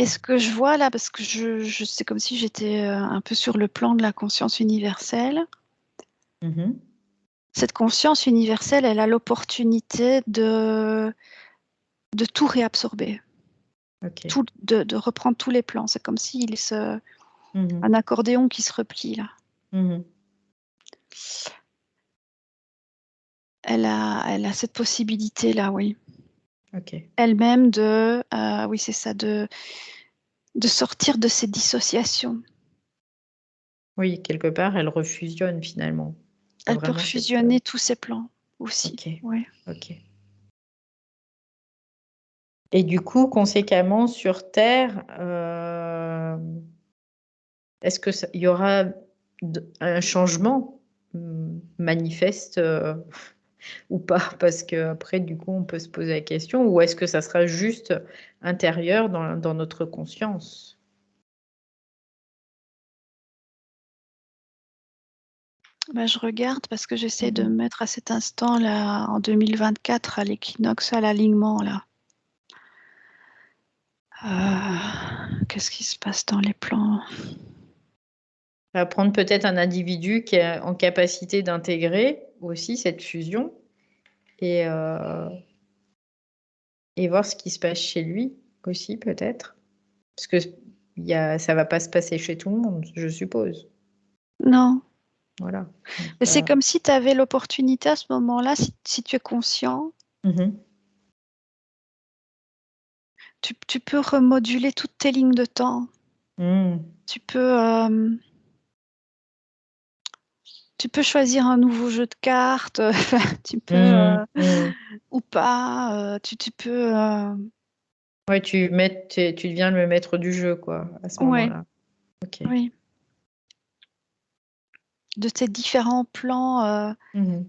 ce que je vois là, parce que c'est comme si j'étais un peu sur le plan de la conscience universelle. Mhm. Cette conscience universelle, elle a l'opportunité de tout réabsorber, Ok. de reprendre tous les plans. C'est comme s'il Mhm. un accordéon qui se replie là. Mhm. Elle a cette possibilité-là, oui. Ok. Elle-même oui, c'est ça, de sortir de ces dissociations. Oui, quelque part, elle refusionne finalement. Il y a Elle peut vraiment cette... fusionner tous ses plans aussi. Ok. Ouais. Ok. Et du coup, conséquemment, sur Terre, est-ce que il y aura un changement manifeste ou pas? Parce que après, du coup, on peut se poser la question, ou est-ce que ça sera juste intérieur dans notre conscience? Bah, je regarde parce que j'essaie de me Mhm. mettre à cet instant-là, en 2024, à l'équinoxe, à l'alignement, là. Qu'est-ce qui se passe dans les plans? À prendre peut-être un individu qui est en capacité d'intégrer aussi cette fusion et, euh, et voir ce qui se passe chez lui aussi, peut-être. Parce que ça va pas se passer chez tout le monde, je suppose. Non. Voilà. Donc, Mais c'est comme si tu avais l'opportunité à ce moment-là, si tu es conscient, mhm. tu peux remoduler toutes tes lignes de temps. Mhm. Tu peux choisir un nouveau jeu de cartes, tu peux Mhm. Mhm. ou pas, tu peux Ouais, tu deviens le maître du jeu, quoi, à ce ouais, moment-là. Ok. oui, de tes différents plans Mhm.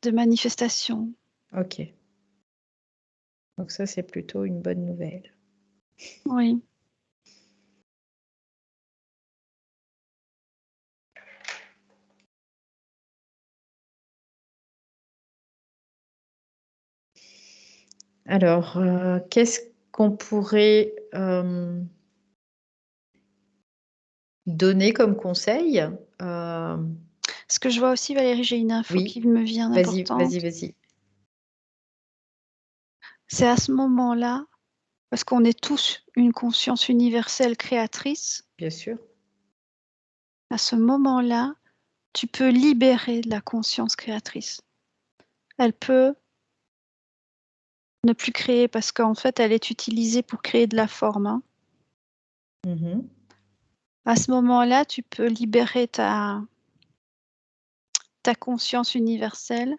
de manifestation. Ok. Donc ça, c'est plutôt une bonne nouvelle. Oui. Alors, qu'est-ce qu'on pourrait donner comme conseil? Ce que je vois aussi, Valérie, j'ai une info Oui, qui me vient vas-y, d'importante. vas-y, vas-y. C'est à ce moment-là, parce qu'on est tous une conscience universelle créatrice, Bien sûr. à ce moment-là, tu peux libérer de la conscience créatrice. Elle peut ne plus créer parce qu'en fait, elle est utilisée pour créer de la forme, hein. Mhm. À ce moment-là, tu peux libérer ta conscience universelle.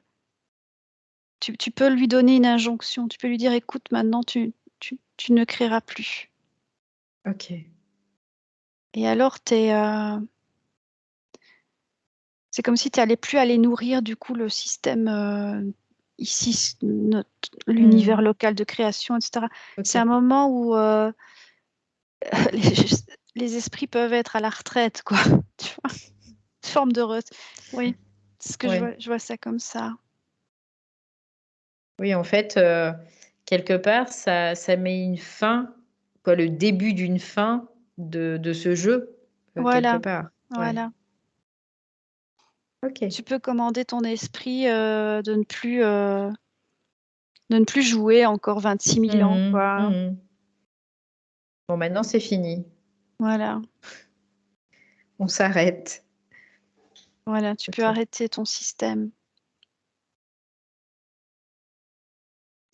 Tu peux lui donner une injonction. Tu peux lui dire, écoute, maintenant, tu ne créeras plus. Ok. Et alors, c'est comme si tu n'allais plus aller nourrir du coup le système ici, l'univers Mhm. local de création, etc. Ok. C'est un moment où les, les esprits peuvent être à la retraite, quoi. Tu vois, une forme de oui, c'est ce que Ouais. je vois ça comme ça. Oui, en fait, quelque part, ça met une fin, quoi, le début d'une fin de ce jeu, quelque Voilà, part. Ouais. voilà. Ok. Tu peux commander ton esprit de ne plus jouer encore 26 000 ans, Mhm. quoi. Mhm. Bon, maintenant, c'est fini. Voilà, On s'arrête. voilà. Tu peux Ok. arrêter ton système.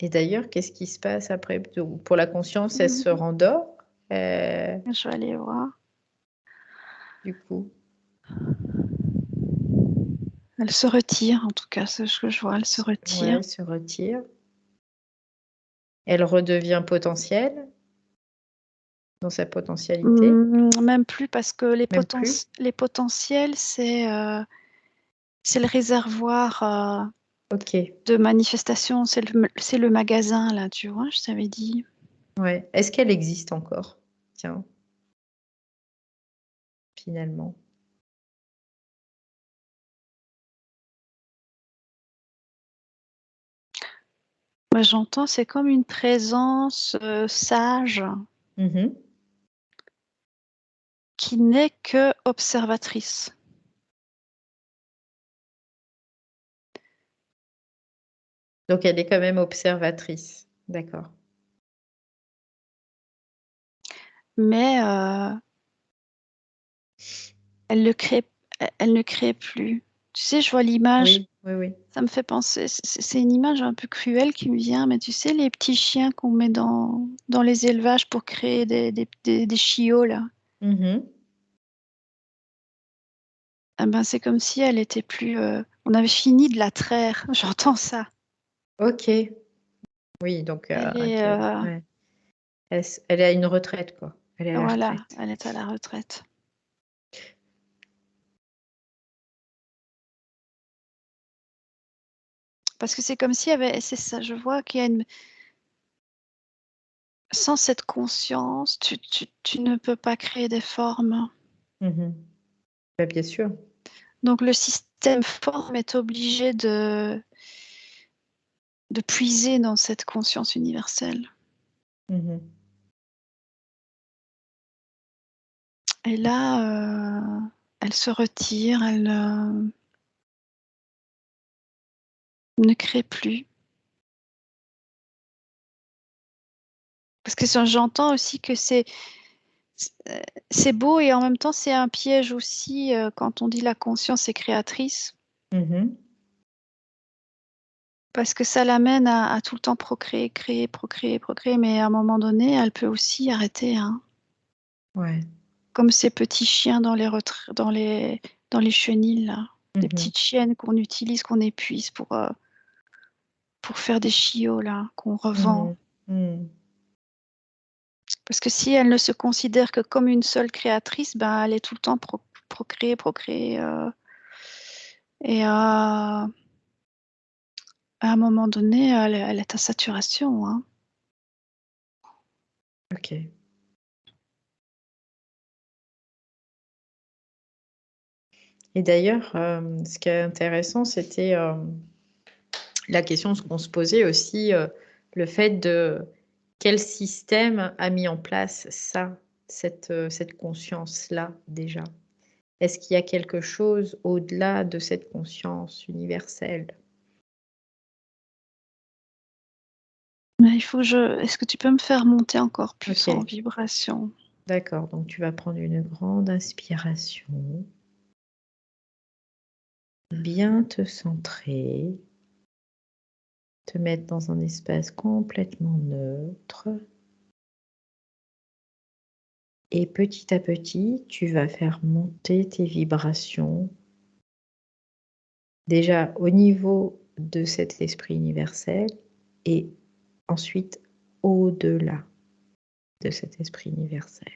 Et d'ailleurs, qu'est-ce qui se passe après? Pour la conscience, elle se Mhm. rendort, Je vais aller voir. du coup. Elle se retire, en tout cas, c'est ce que je vois, elle se Ouais, retire. elle se retire. Elle redevient potentielle dans sa potentialité. Même plus parce que Même plus. les potentiels, c'est le réservoir Ok. de manifestation, c'est le magasin, là, tu vois, je t'avais dit. Ouais. Est-ce qu'elle existe encore? Tiens, finalement. Moi, j'entends, c'est comme une présence sage. Mhm. qui n'est que observatrice. Donc, elle est quand même observatrice. D'accord. Mais elle ne crée plus. Tu sais, je vois l'image, Oui, oui, oui. ça me fait penser, c'est une image un peu cruelle qui me vient, mais tu sais, les petits chiens qu'on met dans les élevages pour créer des chiots, là. Mhm. Eh ben, c'est comme si elle était plus. On avait fini de la traire. J'entends ça. Ok. Oui, donc, Elle est, ok. Ouais. Elle est à une retraite, quoi. Elle est à la voilà, retraite. elle est à la retraite. Parce que c'est comme si elle avait, c'est ça, je vois qu'il y a une, sans cette conscience, tu ne peux pas créer des formes. Mhm. Bah, bien sûr. Donc le système forme est obligé de puiser dans cette conscience universelle. Mhm. Et là, elle se retire, elle ne crée plus. Parce que j'entends aussi que c'est beau et en même temps c'est un piège aussi quand on dit la conscience est créatrice. Mhm. Parce que ça l'amène à tout le temps procréer, créer, procréer, procréer, mais à un moment donné, elle peut aussi arrêter, hein. Ouais. Comme ces petits chiens dans les chenils, là. Des Mhm. petites chiennes qu'on utilise, qu'on épuise pour faire des chiots, là, qu'on revend. Mhm. Mhm. Parce que si elle ne se considère que comme une seule créatrice, ben, elle est tout le temps procréer, procréer. Et à un moment donné, elle est à saturation, hein. Ok. Et d'ailleurs, ce qui est intéressant, c'était la question qu'on se posait aussi, le fait de quel système a mis en place ça, cette conscience-là déjà? Est-ce qu'il y a quelque chose au-delà de cette conscience universelle? Mais est-ce que tu peux me faire monter encore plus en Ok, vibration? d'accord. Donc tu vas prendre une grande inspiration, bien te centrer, te mettre dans un espace complètement neutre. Et petit à petit, tu vas faire monter tes vibrations déjà au niveau de cet esprit universel et ensuite au-delà de cet esprit universel.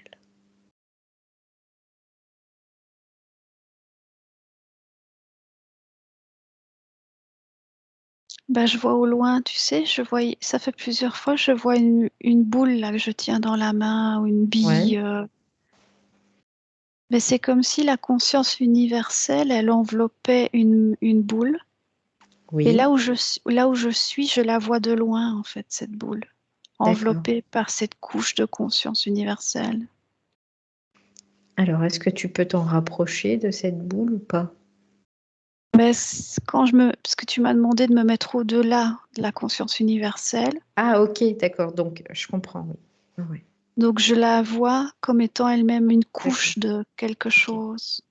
Bah, je vois au loin, tu sais, ça fait plusieurs fois, je vois une boule là que je tiens dans la main ou une Ouais, bille. Mais c'est comme si la conscience universelle, elle enveloppait une boule. Et oui, là où je suis, je la vois de loin, en fait, cette boule, d'accord. enveloppée par cette couche de conscience universelle. Alors, est-ce que tu peux t'en rapprocher de cette boule ou pas? Mais parce que tu m'as demandé de me mettre au-delà de la conscience universelle, Ah, ok, d'accord. Donc, je comprends, oui. Ah ouais, donc je la vois comme étant elle-même une d'accord, couche de quelque ok. chose,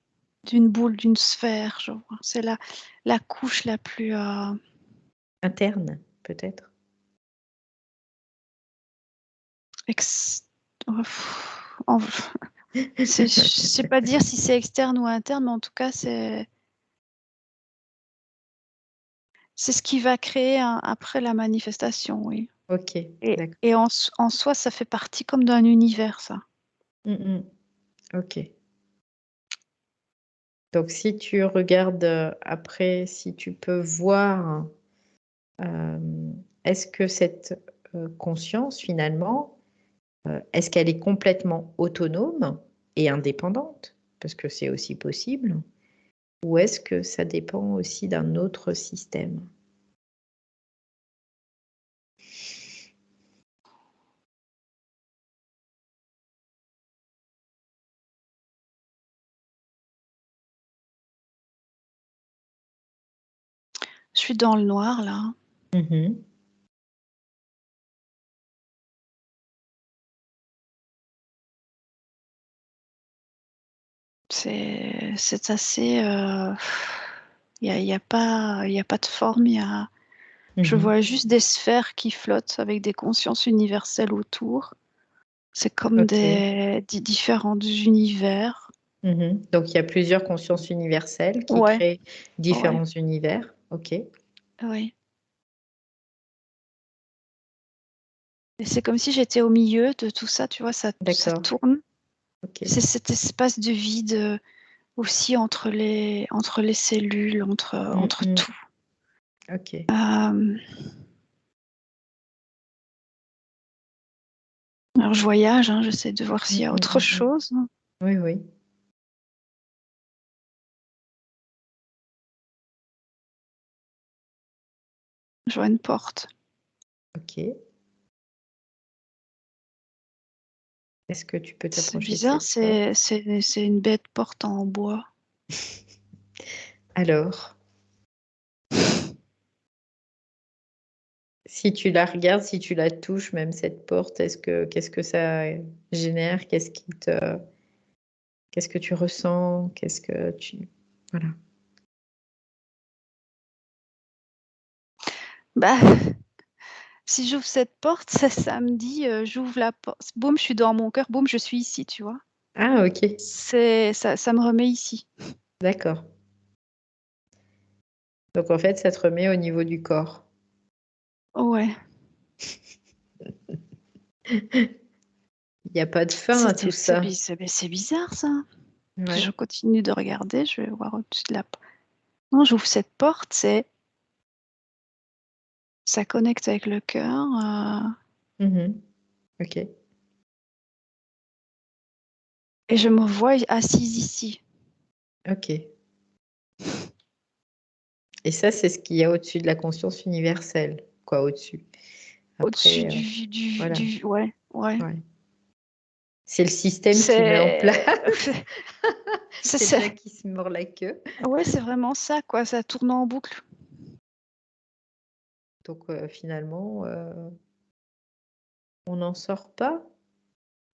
d'une boule, d'une sphère, je vois. C'est la couche la plus Interne, peut-être? ex- en- je sais pas dire si c'est externe ou interne, mais en tout cas, c'est ce qui va créer après la manifestation, oui. Ok, d'accord. Et en soi, ça fait partie comme d'un univers, ça. Mm, ok. Donc, si tu regardes après, si tu peux voir, est-ce que cette conscience, finalement, est-ce qu'elle est complètement autonome et indépendante? Parce que c'est aussi possible. Ou est-ce que ça dépend aussi d'un autre système? Je suis dans le noir, là. Mhm. C'est assez... Il y a pas de forme, je Mhm. vois juste des sphères qui flottent avec des consciences universelles autour. C'est comme Ok. différents univers. Mhm. Donc, il y a plusieurs consciences universelles qui Ouais, créent ouais, différents univers. Ok. oui. Et c'est comme si j'étais au milieu de tout ça, tu vois, ça D'accord. tourne. Ok. C'est cet espace de vide aussi entre les cellules, entre Mhm. tout. Ok. Euh, alors je voyage, hein, j'essaie de voir s'il y a autre Mhm. chose. Oui, oui. Je vois une porte. Ok. Est-ce que tu peux C'est t'approcher de bizarre, cette porte? c'est une bête porte en bois. Alors, si tu la regardes, si tu la touches, même cette porte, qu'est-ce que ça génère? Qu'est-ce que tu ressens? Voilà. Bah, si j'ouvre cette porte, ça me dit, j'ouvre la porte, boum, je suis dans mon cœur, boum, je suis ici, tu vois. Ah, ok. Ça me remet ici. D'accord. Donc, en fait, ça te remet au niveau du corps. Ouais, Il n'y a pas de fin à tout ça. c'est bizarre ça. Ouais. Je continue de regarder, je vais voir au-dessus de la porte. Non, j'ouvre cette porte, ça connecte avec le cœur. Mhm. Ok. Et je me vois assise ici. Ok. Et ça, c'est ce qu'il y a au-dessus de la conscience universelle. Quoi, au-dessus? Au-dessus Après, voilà. ouais, ouais. Ouais. C'est le système qui met en place. C'est, c'est, C'est le chat c'est- qui se mord la queue. ouais, c'est vraiment ça, quoi. Ça tourne en boucle. Donc, finalement, on n'en sort pas.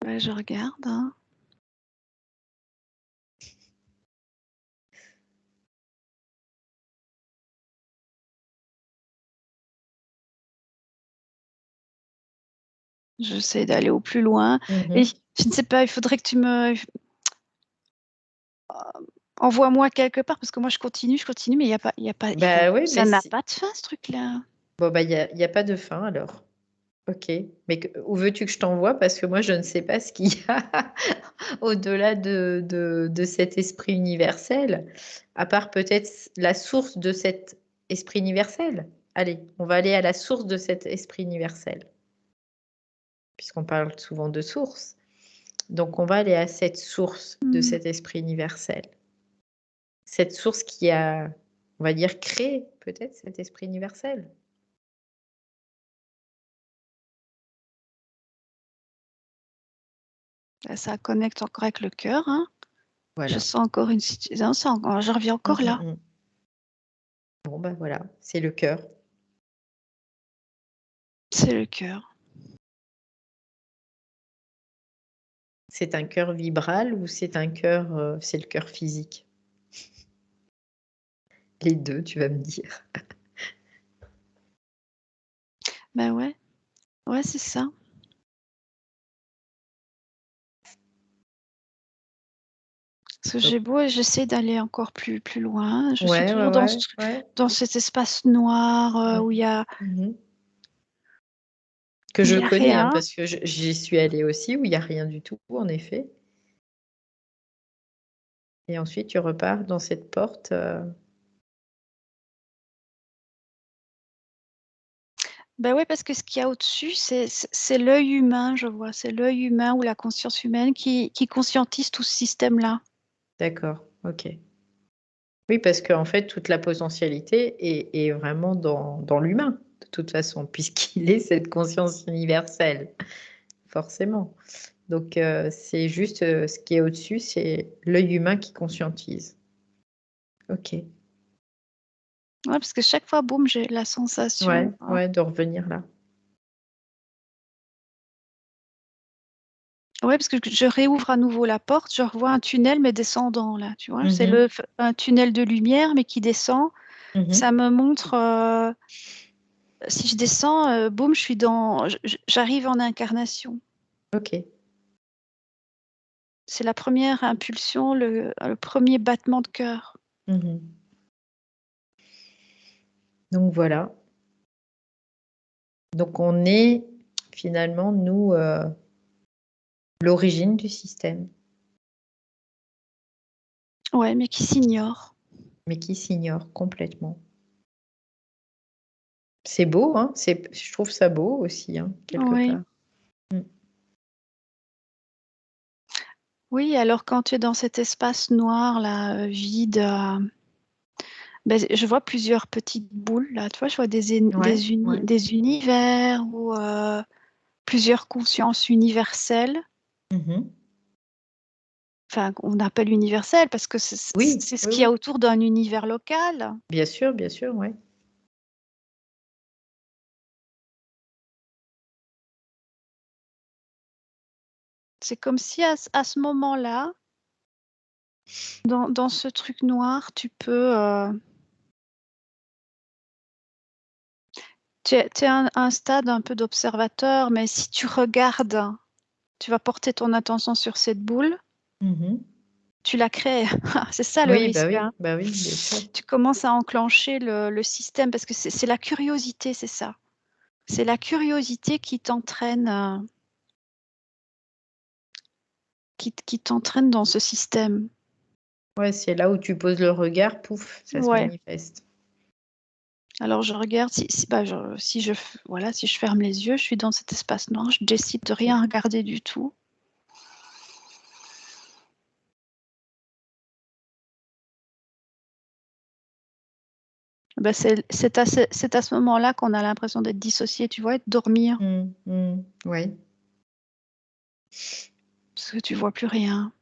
Ouais, je regarde, hein. J'essaie d'aller au plus loin. Et Mhm. je ne sais pas, il faudrait que tu me envoie-moi quelque part parce que moi je continue, mais il y a pas, Bah oui, mais ça n'a pas de fin ce truc-là. bon, bah, il y a pas de fin alors. Ok. Mais où veux-tu que je t'envoie? Parce que moi, je ne sais pas ce qu'il y a au-delà de cet esprit universel, à part peut-être la source de cet esprit universel. Allez, on va aller à la source de cet esprit universel, puisqu'on parle souvent de source. Donc, on va aller à cette source de Hmm. cet esprit universel. Cette source qui a, on va dire, créé peut-être cet esprit universel. Là, ça connecte encore avec le cœur, hein. Je Voilà. sens encore une situation, je reviens Mmh, encore là. mmh, mmh. Bon, bah voilà, c'est le cœur. C'est le cœur. C'est un cœur vibral ou c'est un cœur, c'est le cœur physique? Les 2, tu vas me dire. Ben ouais, ouais, c'est ça. Parce que Donc j'essaie d'aller encore plus loin. Je suis ouais, ouais, toujours ouais, ouais. dans cet espace noir Mmh. où Mmh. Que il je y a connais, hein, rien. parce que j'y suis allée aussi, où il y a rien du tout, en effet. Et ensuite tu repars dans cette porte, Ben ouais, parce que ce qu'il y a au-dessus, c'est l'œil humain, je vois. C'est l'œil humain ou la conscience humaine qui conscientise tout ce système-là. d'accord, OK. Oui, parce qu'en fait, toute la potentialité est vraiment dans l'humain, de toute façon, puisqu'il est cette conscience universelle, forcément. Donc c'est juste, ce qui est au-dessus, c'est l'œil humain qui conscientise. OK. Ouais, parce que chaque fois, boum, j'ai la Ouais, sensation. ouais, de revenir là. Ouais, parce que je réouvre à nouveau la porte, je revois un tunnel, mais descendant, là, tu vois. C'est Mhm, un tunnel de lumière, mais qui descend. Ça mhm. me montre, si je descends, boum, j'arrive en incarnation. Ok. C'est la première impulsion, le premier battement de cœur. Mhm. Donc voilà. Donc on est finalement, nous, l'origine du système, Ouais, mais qui s'ignore. mais qui s'ignore complètement. C'est beau, hein, je trouve ça beau aussi, hein, quelque Oui. part. Mm. Oui, alors quand tu es dans cet espace noir, là, vide, ben, je vois plusieurs petites boules, là. Tu vois, je vois Ouais, ouais. des univers ou plusieurs consciences universelles. Mhm. Enfin, on appelle universel parce que Oui, c'est ce oui, qu'il y a oui. autour d'un univers local. Bien sûr, ouais. C'est comme si à ce moment-là, dans ce truc noir, tu peux... tu es à un stade un peu d'observateur, mais si tu regardes, tu vas porter ton attention sur cette boule, Mhm. tu la crées. C'est ça le Oui, risque, hein. bah oui, bien sûr. Tu commences à enclencher le système parce que c'est la curiosité, c'est ça. C'est la curiosité qui t'entraîne qui t'entraîne dans ce système. Ouais, c'est là où tu poses le regard, pouf, ça se Ouais. manifeste. Alors je regarde voilà, si je ferme les yeux, je suis dans cet espace noir, je décide de Ok. rien regarder du tout. Ben, c'est à ce moment-là qu'on a l'impression d'être dissocié, tu vois, et de dormir, Ouais. parce que tu vois plus rien.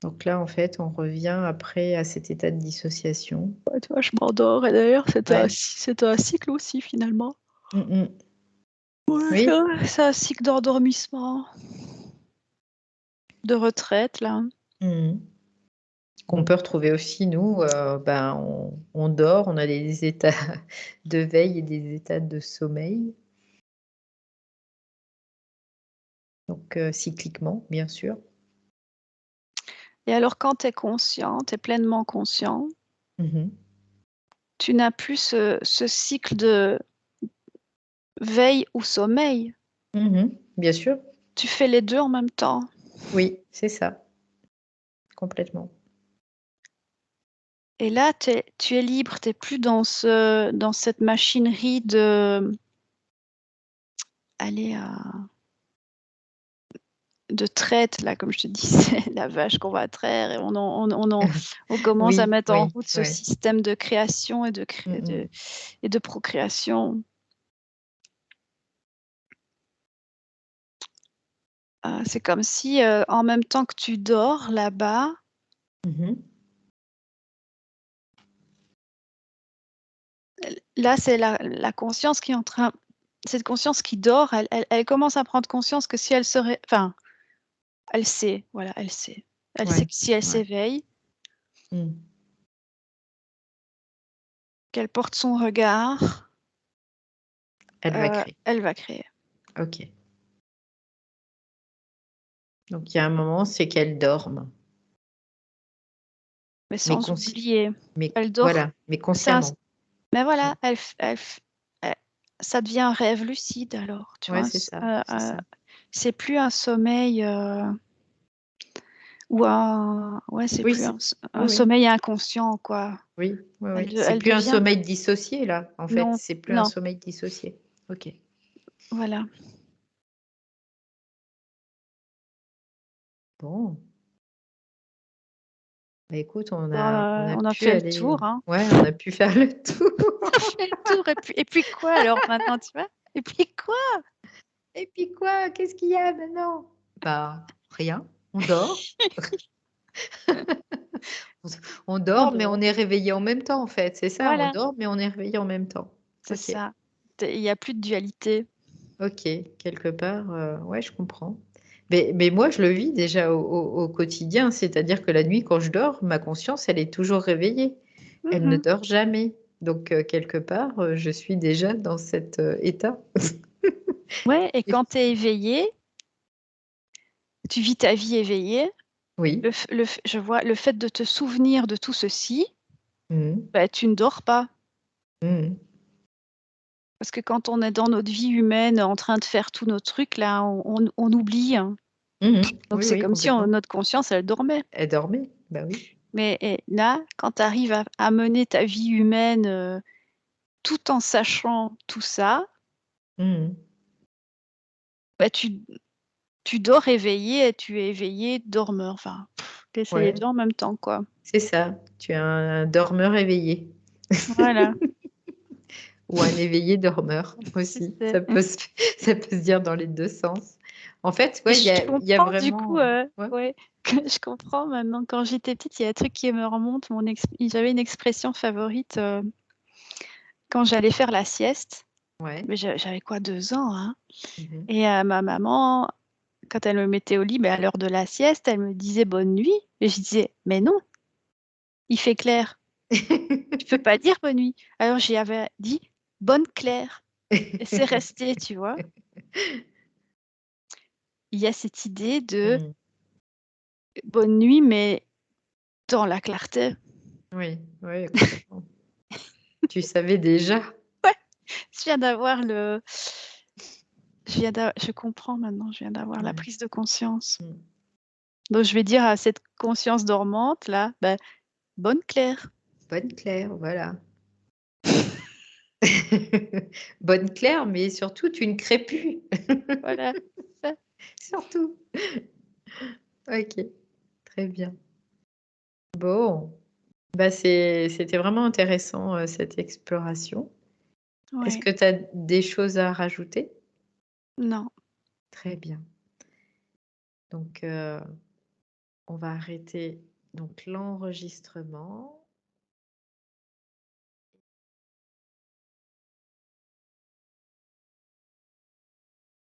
Donc là, en fait, on revient après à cet état de dissociation. Ouais, tu vois, je m'endors, et d'ailleurs, Ouais. c'est un cycle aussi, finalement. Mm, mm. Ouais, Oui. c'est un cycle d'endormissement, de retraite, là. Mm. Qu'on peut retrouver aussi, nous, ben, on dort, on a des états de veille et des états de sommeil. Donc, cycliquement, bien sûr. Et alors, quand tu es conscient, tu es pleinement conscient, Mhm. tu n'as plus ce cycle de veille ou sommeil. Mhm. Bien sûr. Tu fais les deux en même temps. Oui, c'est ça, complètement. Et là, tu es libre, tu n'es plus dans cette machinerie allez, de traite, là, comme je te disais, la vache qu'on va traire, et on commence à Oui, mettre en oui, route ce ouais. système de création Mm, mm. et de procréation. C'est comme si, en même temps que tu dors là-bas, Mhm. là, c'est la conscience qui est en train, cette conscience qui dort, elle commence à prendre conscience que si elle serait, enfin, elle sait, voilà, elle sait. Elle sait Ouais, que si elle ouais. s'éveille, Mm. qu'elle porte son regard, Elle va créer. elle va créer. Ok. Donc, il y a un moment, c'est qu'elle dorme, Mais mais, sans oublier, mais elle dort. voilà, mais c'est un- consciemment. mais Mm. voilà, ça devient un rêve lucide alors, tu Ouais, vois. c'est ça, c'est ça. C'est plus un sommeil ou un, ouais, c'est Oui, plus oui, un oui. sommeil inconscient, quoi. Oui, oui, oui. C'est Elle plus un devient, sommeil dissocié, là, en fait. non, C'est plus un non, sommeil dissocié. Ok. voilà. Bon. Bah, écoute, on a On a pu fait le aller. tour, hein. Ouais, on a pu faire le tour. On a fait le tour, et puis quoi alors maintenant, tu vois? Et puis quoi? Et puis quoi? Qu'est-ce qu'il y a maintenant? Bah, rien. On dort. On On dort, mais dort. on est réveillé en même temps, en fait, c'est ça? On Voilà, dort, mais on est réveillé en même temps. c'est OK, ça. Tu Il y a plus de dualité. OK, quelque part, ouais, je comprends. Mais moi, je le vis déjà au quotidien, c'est-à-dire que la nuit, quand je dors, ma conscience, elle est toujours réveillée. Elle ne Mmh. dort jamais. Donc quelque part, je suis déjà dans cet, état. Ouais, et quand tu es éveillé, tu vis ta vie éveillée. Oui. Je vois le fait de te souvenir de tout ceci, Mmh mh. bah, tu ne dors pas. Mmh. Parce que quand on est dans notre vie humaine, en train de faire tous nos trucs là, on oublie, hein. Mmh. Donc Oui, c'est oui, comme si complètement. notre conscience, elle dormait. Elle dormait, bah oui. Mais là, quand tu arrives à mener ta vie humaine, tout en sachant tout ça, Mmh. bah, tu dors éveillé et tu es éveillé dormeur. Enfin, c'est les Ouais, 2 en même temps, quoi. c'est ça. Tu es un dormeur éveillé. Voilà, Ou un éveillé dormeur aussi. c'est Ça peut se dire dans les 2 sens. En fait, et ouais, je il y a comprends du coup, vraiment, ouais. ouais, que je comprends maintenant. Quand j'étais petite, il y a un truc qui me remonte, j'avais une expression favorite, quand j'allais faire la sieste, Ouais. mais j'avais quoi, 2 ans, hein, Mmh mh. et ma maman, quand elle me mettait au lit, à l'heure de la sieste, elle me disait: «Bonne nuit» et je disais: «Mais non, il fait clair, tu peux pas dire bonne nuit». Alors j'y avais dit: «Bonne Claire» et c'est resté, tu vois? Il y a cette idée de Mmh. bonne nuit, mais dans la clarté. Oui, oui, complètement. Tu savais déjà? Ouais, je viens d'avoir le je comprends maintenant, je viens d'avoir la Ouais. prise de conscience. Mmh. Donc je vais dire à cette conscience dormante là, bah, bonne Claire. Bonne Claire, voilà. Bonne Claire, mais surtout tu ne crées plus. Voilà, c'est ça. Surtout. OK, très bien. Bon, bah, c'était vraiment intéressant, cette exploration. Est-ce Ouais, que tu as des choses à rajouter? non. Très bien. Donc on va arrêter donc l'enregistrement.